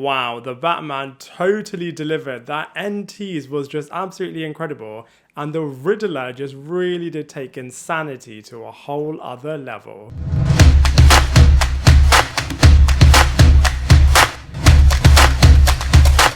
Wow, the Batman totally delivered. That end tease was just absolutely incredible. And the Riddler just really did take insanity to a whole other level.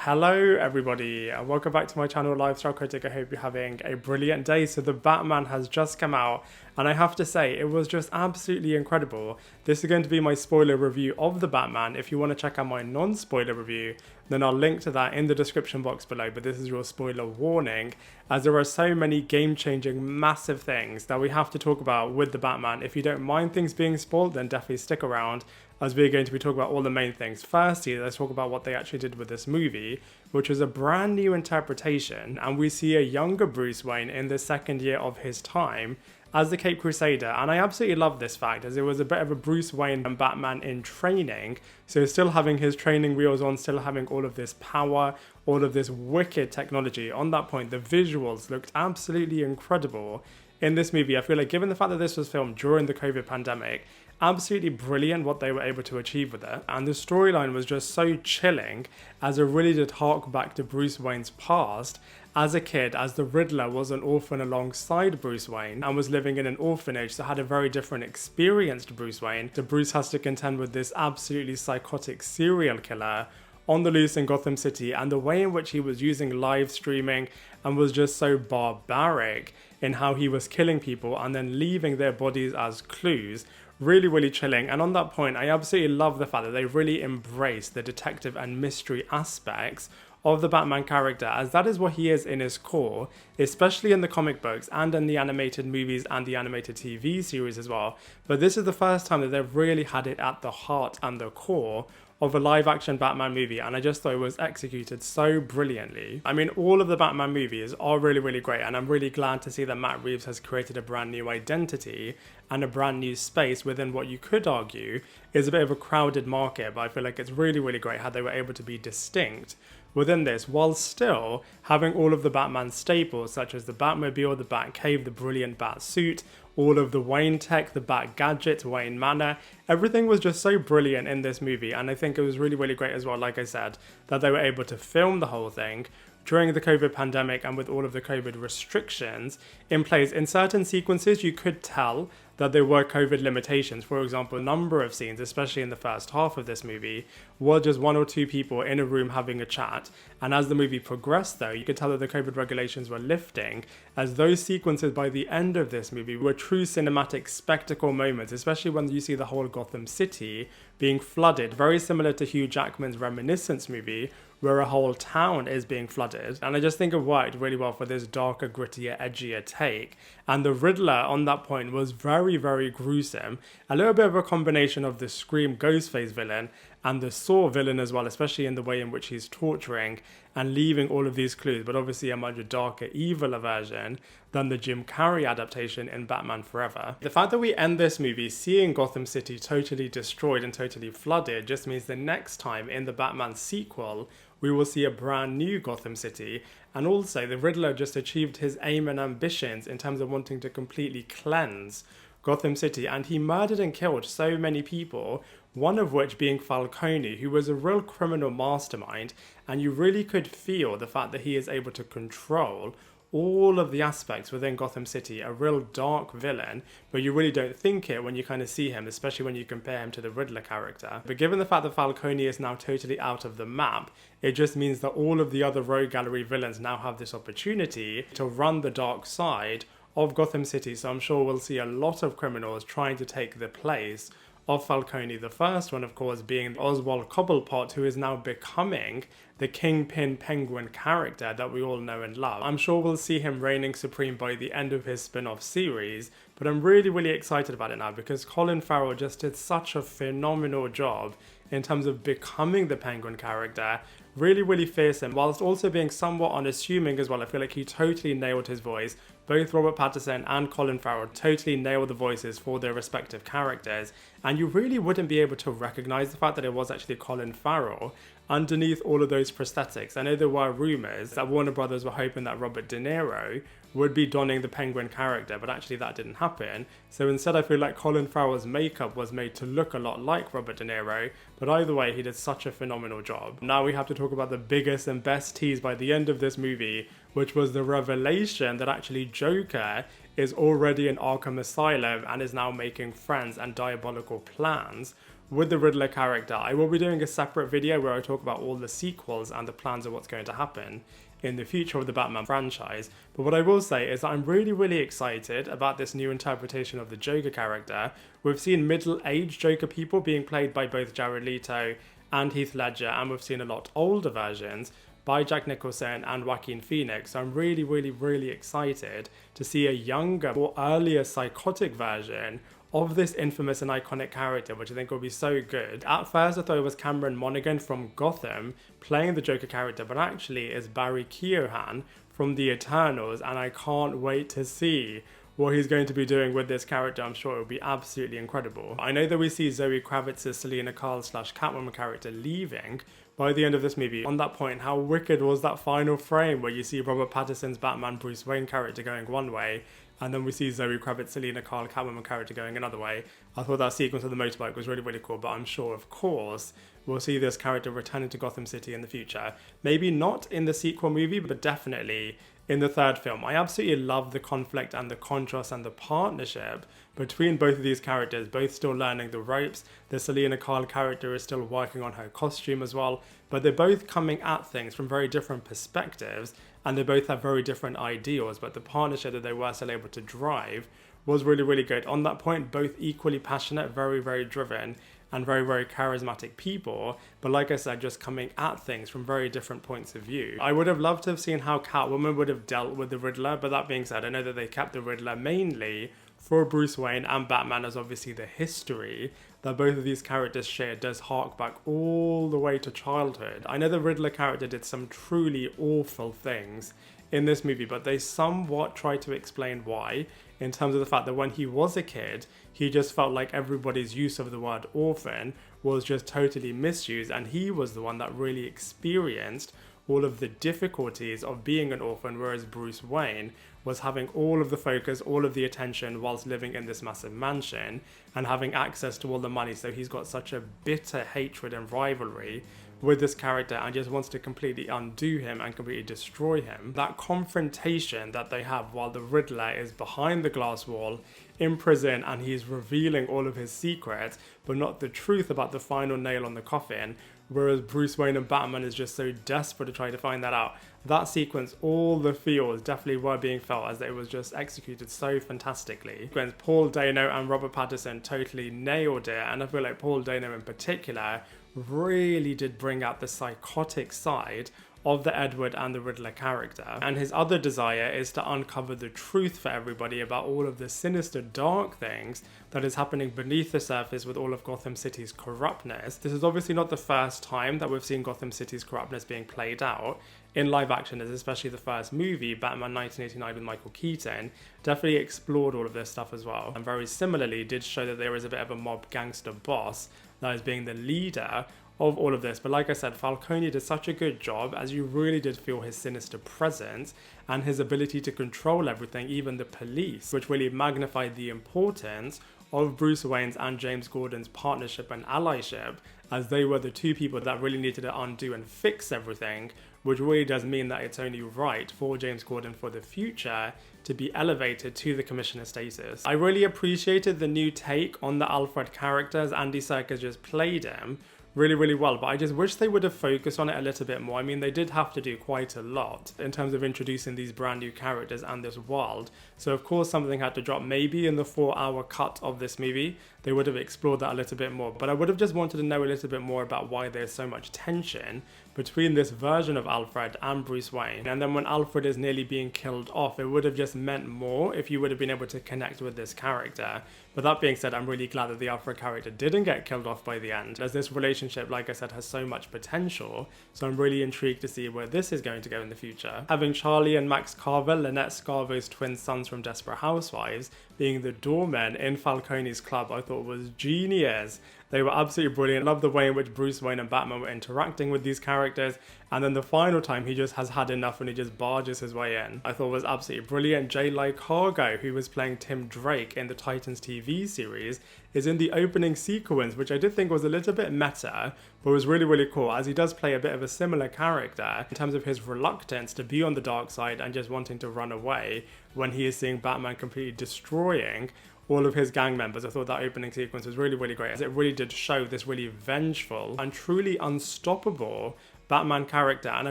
Hello everybody, and welcome back to my channel, Lifestyle Critic. I hope you're having a brilliant day. So the Batman has just come out, and I have to say, it was just absolutely incredible. This is going to be my spoiler review of the Batman. If you want to check out my non-spoiler review, then I'll link to that in the description box below, but this is your spoiler warning, as there are so many game-changing, massive things that we have to talk about with the Batman. If you don't mind things being spoiled, then definitely stick around, as we're going to be talking about all the main things. Firstly, let's talk about what they actually did with this movie, which was a brand new interpretation, and we see a younger Bruce Wayne in the second year of his time as the Caped Crusader. And I absolutely love this fact, as it was a bit of a Bruce Wayne and Batman in training, so still having his training wheels on, still having all of this power, all of this wicked technology. On that point, the visuals looked absolutely incredible in this movie. I feel like, given the fact that this was filmed during the COVID pandemic, absolutely brilliant what they were able to achieve with it. And the storyline was just so chilling, as it really did hark back to Bruce Wayne's past as a kid, as the Riddler was an orphan alongside Bruce Wayne and was living in an orphanage, so had a very different experience to Bruce Wayne. So Bruce has to contend with this absolutely psychotic serial killer on the loose in Gotham City, and the way in which he was using live streaming and was just so barbaric in how he was killing people and then leaving their bodies as clues. Really chilling. And on that point, I absolutely love the fact that they really embrace the detective and mystery aspects of the Batman character, as that is what he is in his core, especially in the comic books and in the animated movies and the animated TV series as well. But this is the first time that they've really had it at the heart and the core of a live action Batman movie, and I just thought it was executed so brilliantly. I mean, all of the Batman movies are really great, and I'm really glad to see that Matt Reeves has created a brand new identity and a brand new space within what you could argue is a bit of a crowded market. But I feel like it's really great how they were able to be distinct within this, while still having all of the Batman staples, such as the Batmobile, the Batcave, the brilliant Bat suit, all of the Wayne tech, the Bat gadgets, Wayne Manor. Everything was just so brilliant in this movie, and I think it was really great as well, like I said, that they were able to film the whole thing during the COVID pandemic and with all of the COVID restrictions in place. In certain sequences, you could tell that there were COVID limitations. For example, a number of scenes, especially in the first half of this movie, were just one or two people in a room having a chat. And as the movie progressed, though, you could tell that the COVID regulations were lifting, as those sequences by the end of this movie were true cinematic spectacle moments, especially when you see the whole Gotham City being flooded, very similar to Hugh Jackman's Reminiscence movie, where a whole town is being flooded. And I just think it worked really well for this darker, grittier, edgier take. And the Riddler on that point was very gruesome. A little bit of a combination of the Scream Ghostface villain and the Saw villain as well, especially in the way in which he's torturing and leaving all of these clues, but obviously a much darker, eviler version than the Jim Carrey adaptation in Batman Forever. The fact that we end this movie seeing Gotham City totally destroyed and totally flooded just means the next time in the Batman sequel, we will see a brand new Gotham City. And also, the Riddler just achieved his aim and ambitions in terms of wanting to completely cleanse Gotham City, and he murdered and killed so many people, one of which being Falcone, who was a real criminal mastermind, and you really could feel the fact that he is able to control all of the aspects within Gotham City, a real dark villain, but you really don't think it when you kind of see him, especially when you compare him to the Riddler character. But given the fact that Falcone is now totally out of the map, it just means that all of the other Rogue Gallery villains now have this opportunity to run the dark side of Gotham City, so I'm sure we'll see a lot of criminals trying to take the place of Falcone. The first one, of course, being Oswald Cobblepot, who is now becoming the Kingpin Penguin character that we all know and love. I'm sure we'll see him reigning supreme by the end of his spin-off series, but I'm really excited about it now, because Colin Farrell just did such a phenomenal job in terms of becoming the Penguin character. Really fearsome, whilst also being somewhat unassuming as well. I feel like he totally nailed his voice. Both Robert Pattinson and Colin Farrell totally nailed the voices for their respective characters, and you really wouldn't be able to recognize the fact that it was actually Colin Farrell underneath all of those prosthetics, I know there were rumours that Warner Brothers were hoping that Robert De Niro would be donning the Penguin character, but actually that didn't happen. So instead I feel like Colin Farrell's makeup was made to look a lot like Robert De Niro, but either way he did such a phenomenal job. Now we have to talk about the biggest and best tease by the end of this movie, which was the revelation that actually Joker is already in Arkham Asylum and is now making friends and diabolical plans with the Riddler character. I will be doing a separate video where I talk about all the sequels and the plans of what's going to happen in the future of the Batman franchise. But what I will say is that I'm really excited about this new interpretation of the Joker character. We've seen middle-aged Joker people being played by both Jared Leto and Heath Ledger, and we've seen a lot older versions by Jack Nicholson and Joaquin Phoenix. So I'm really excited to see a younger or earlier psychotic version of this infamous and iconic character, which I think will be so good. At first I thought it was Cameron Monaghan from Gotham playing the Joker character, but actually it's Barry Keoghan from The Eternals, and I can't wait to see what he's going to be doing with this character. I'm sure it will be absolutely incredible. I know that we see Zoe Kravitz's Selena Kyle / Catwoman character leaving by the end of this movie. On that point, how wicked was that final frame where you see Robert Pattinson's Batman Bruce Wayne character going one way, and then we see Zoe Kravitz, Selena Kyle, Catwoman character going another way. I thought that sequence of the motorbike was really cool, but I'm sure, of course, we'll see this character returning to Gotham City in the future. Maybe not in the sequel movie, but definitely in the third film. I absolutely love the conflict and the contrast and the partnership between both of these characters, both still learning the ropes. The Selena Kyle character is still working on her costume as well, but they're both coming at things from very different perspectives, and they both have very different ideals, but the partnership that they were still able to drive was really good. On that point, both equally passionate, very driven, and very charismatic people, but like I said, just coming at things from very different points of view. I would have loved to have seen how Catwoman would have dealt with the Riddler, but that being said, I know that they kept the Riddler mainly for Bruce Wayne, and Batman, as obviously the history that both of these characters share does hark back all the way to childhood. I know the Riddler character did some truly awful things in this movie, but they somewhat try to explain why, in terms of the fact that when he was a kid, he just felt like everybody's use of the word orphan was just totally misused, and he was the one that really experienced all of the difficulties of being an orphan, whereas Bruce Wayne was having all of the focus, all of the attention whilst living in this massive mansion and having access to all the money. So he's got such a bitter hatred and rivalry with this character and just wants to completely undo him and completely destroy him. That confrontation that they have while the Riddler is behind the glass wall in prison and he's revealing all of his secrets, but not the truth about the final nail on the coffin, whereas Bruce Wayne and Batman is just so desperate to try to find that out. That sequence, all the feels definitely were being felt as it was just executed so fantastically. When Paul Dano and Robert Pattinson totally nailed it, and I feel like Paul Dano in particular really did bring out the psychotic side of the Edward and the Riddler character. And his other desire is to uncover the truth for everybody about all of the sinister, dark things that is happening beneath the surface with all of Gotham City's corruptness. This is obviously not the first time that we've seen Gotham City's corruptness being played out in live action, as especially the first movie, Batman 1989 with Michael Keaton, definitely explored all of this stuff as well. And very similarly did show that there is a bit of a mob gangster boss that is being the leader of all of this. But like I said, Falcone did such a good job, as you really did feel his sinister presence and his ability to control everything, even the police, which really magnified the importance of Bruce Wayne's and James Gordon's partnership and allyship, as they were the two people that really needed to undo and fix everything, which really does mean that it's only right for James Gordon for the future to be elevated to the commissioner status. I really appreciated the new take on the Alfred character, as Andy Serkis just played him really well, but I just wish they would have focused on it a little bit more. I mean, they did have to do quite a lot in terms of introducing these brand new characters and this world, so of course something had to drop. Maybe in the 4-hour cut of this movie they would have explored that a little bit more, but I would have just wanted to know a little bit more about why there's so much tension between this version of Alfred and Bruce Wayne. And then when Alfred is nearly being killed off, it would have just meant more if you would have been able to connect with this character. But that being said, I'm really glad that the Alfred character didn't get killed off by the end, as this relationship, like I said, has so much potential. So I'm really intrigued to see where this is going to go in the future. Having Charlie and Max Carver, Lynette Scarvo's twin sons from Desperate Housewives, being the doormen in Falcone's club, I thought thought was genius. They were absolutely brilliant. I love the way in which Bruce Wayne and Batman were interacting with these characters. And then the final time, he just has had enough and he just barges his way in. I thought was absolutely brilliant. Jayme Cargo, who was playing Tim Drake in the Titans TV series, is in the opening sequence, which I did think was a little bit meta, but was really, really cool, as he does play a bit of a similar character in terms of his reluctance to be on the dark side and just wanting to run away when he is seeing Batman completely destroying all of his gang members. I thought that opening sequence was really, really great, as it really did show this really vengeful and truly unstoppable Batman character. And I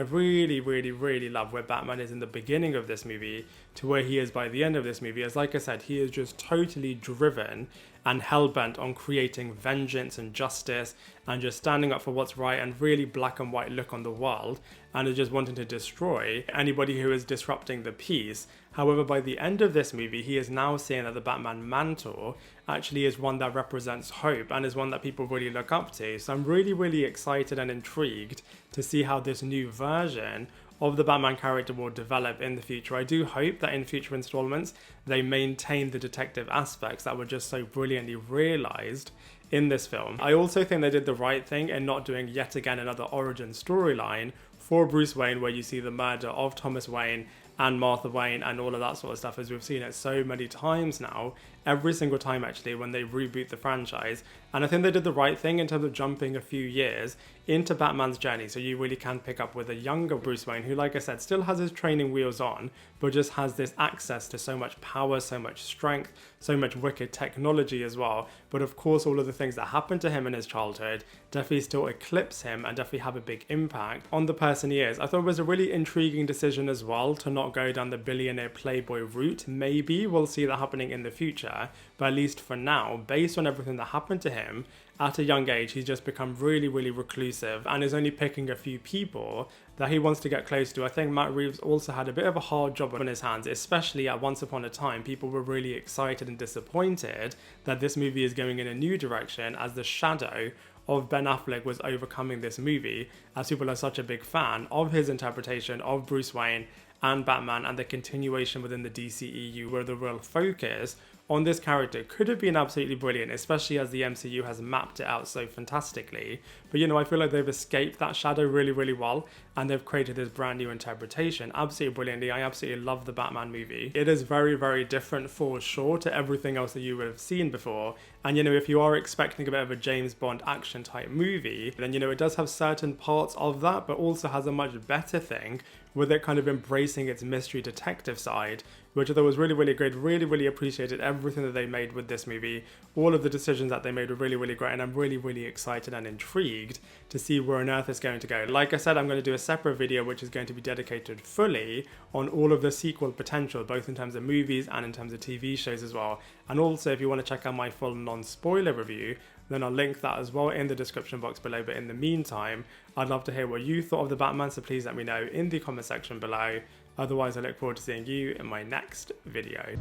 really, really, really love where Batman is in the beginning of this movie to where he is by the end of this movie. As like I said, he is just totally driven and hell-bent on creating vengeance and justice and just standing up for what's right and really black and white look on the world, and is just wanting to destroy anybody who is disrupting the peace. However, by the end of this movie, he is now seeing that the Batman mantle actually is one that represents hope and is one that people really look up to. So I'm really, really excited and intrigued to see how this new version of the Batman character will develop in the future. I do hope that in future installments they maintain the detective aspects that were just so brilliantly realized in this film. I also think they did the right thing in not doing yet again another origin storyline for Bruce Wayne where you see the murder of Thomas Wayne and Martha Wayne and all of that sort of stuff, as we've seen it so many times now, every single time actually when they reboot the franchise. And I think they did the right thing in terms of jumping a few years into Batman's journey, so you really can pick up with a younger Bruce Wayne who, like I said, still has his training wheels on, but just has this access to so much power, so much strength, so much wicked technology as well. But of course, all of the things that happened to him in his childhood definitely still eclipse him and definitely have a big impact on the person he is. I thought it was a really intriguing decision as well to not go down the billionaire playboy route. Maybe we'll see that happening in the future, but at least for now, based on everything that happened to him at a young age, he's just become really, really reclusive and is only picking a few people that he wants to get close to. I think Matt Reeves also had a bit of a hard job on his hands, especially at Once Upon a Time. People were really excited and disappointed that this movie is going in a new direction, as the shadow of Ben Affleck was overcoming this movie, as people are such a big fan of his interpretation of Bruce Wayne and Batman and the continuation within the DCEU, where the real focus on this character could have been absolutely brilliant, especially as the MCU has mapped it out so fantastically. But you know, I feel like they've escaped that shadow really, really well, and they've created this brand new interpretation absolutely brilliantly. I absolutely love the Batman movie. It is very, very different for sure to everything else that you would have seen before. And you know, if you are expecting a bit of a James Bond action type movie, then you know, it does have certain parts of that, but also has a much better thing with it kind of embracing its mystery detective side, which I thought was really, really great. Really, really appreciated everything that they made with this movie. All of the decisions that they made were really, really great, and I'm really, really excited and intrigued to see where on earth it's going to go. Like I said, I'm going to do a separate video which is going to be dedicated fully on all of the sequel potential, both in terms of movies and in terms of TV shows as well. And also, if you want to check out my full non-spoiler review, then I'll link that as well in the description box below. But in the meantime, I'd love to hear what you thought of the Batman, so please let me know in the comment section below. Otherwise, I look forward to seeing you in my next video.